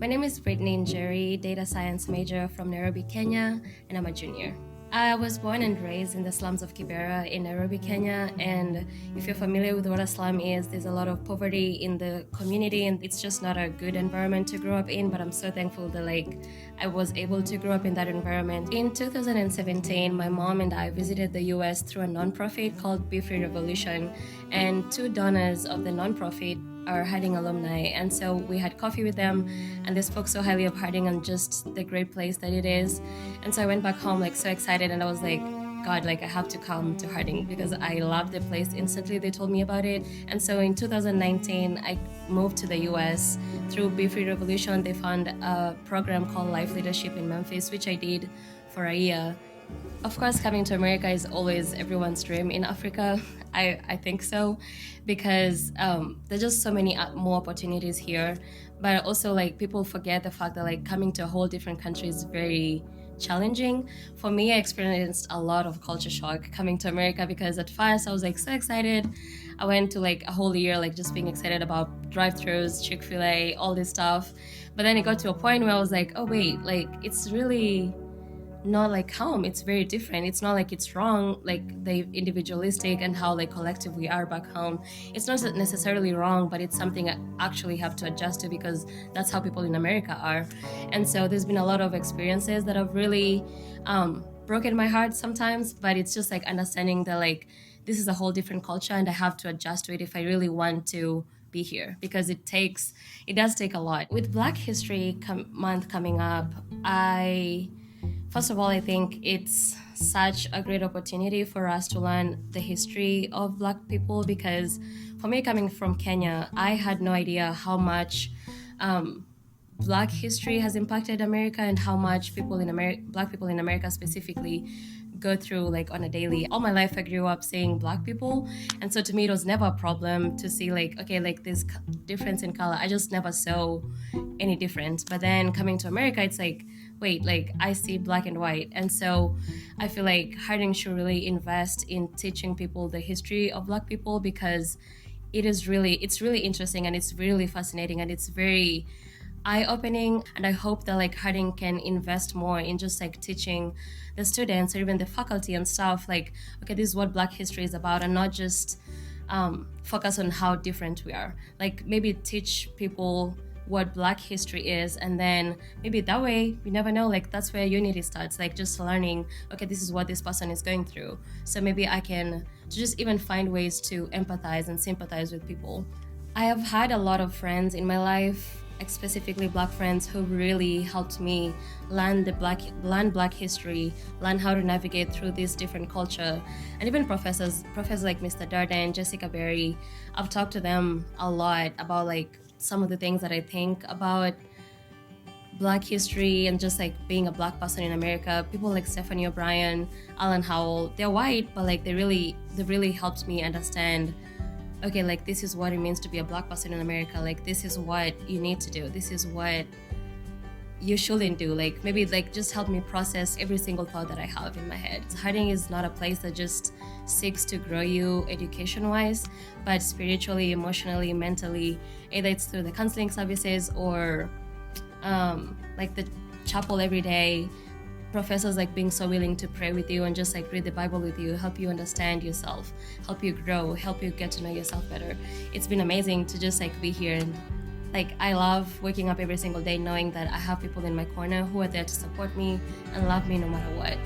My name is Britney Njeri, data science major from Nairobi, Kenya, and I'm a junior. I was born and raised in the slums of Kibera in Nairobi, Kenya, and if you're familiar with what a slum is, there's a lot of poverty in the community, and it's just not a good environment to grow up in, but I'm so thankful that I was able to grow up in that environment. In 2017, my mom and I visited the US through a nonprofit called Be Free Revolution, and two donors of the nonprofit are Harding alumni, and so we had coffee with them, and they spoke so highly of Harding and just the great place that it is. And so I went back home so excited, and I was like, God, I have to come to Harding because I love the place. Instantly they told me about it. And so in 2019 I moved to the US through Be Free Revolution. They found a program called Life Leadership in Memphis, which I did for a year. Of course, coming to America is always everyone's dream in Africa. I think so, because there's just so many more opportunities here. But also, people forget the fact that coming to a whole different country is very challenging. For me, I experienced a lot of culture shock coming to America, because at first I was so excited. I went to a whole year just being excited about drive-thrus, Chick-fil-A, all this stuff. But then it got to a point where I was like, oh wait, it's really not like home. It's very different. It's not it's wrong, the individualistic and how collective we are back home. It's not necessarily wrong, but it's something I actually have to adjust to, because that's how people in America are. And so there's been a lot of experiences that have really broken my heart sometimes, but it's just understanding that this is a whole different culture and I have to adjust to it if I really want to be here, because it does take a lot. With Black History Month coming up, First of all, I think it's such a great opportunity for us to learn the history of Black people, because for me, coming from Kenya, I had no idea how much Black history has impacted America and how much Black people in America specifically go through on a daily. All my life I grew up seeing Black people, and so to me it was never a problem to see this difference in color. I just never saw any difference. But then coming to America, it's wait, I see black and white. And so I feel Harding should really invest in teaching people the history of Black people, because it's really interesting and it's really fascinating and it's very eye-opening. And I hope that Harding can invest more in just teaching the students or even the faculty and stuff okay, this is what Black history is about, and not just focus on how different we are. Maybe teach people what Black history is, and then maybe that way, you never know, that's where unity starts, just learning, okay, this is what this person is going through, so maybe I can just even find ways to empathize and sympathize with people. I have had a lot of friends in my life, specifically Black friends, who really helped me learn Black history, learn how to navigate through this different culture. And even professors like Mr. Darden, Jessica Berry, I've talked to them a lot about some of the things that I think about Black history and just being a Black person in America. People like Stephanie O'Brien, Alan Howell, they're white, but they really helped me understand, okay, this is what it means to be a Black person in America. This is what you need to do. This is what you shouldn't do. Maybe just help me process every single thought that I have in my head. Harding is not a place that just seeks to grow you education-wise, but spiritually, emotionally, mentally. Either it's through the counseling services or the chapel every day. Professors being so willing to pray with you and just read the Bible with you, help you understand yourself, help you grow, help you get to know yourself better. It's been amazing to just be here, and I love waking up every single day knowing that I have people in my corner who are there to support me and love me no matter what.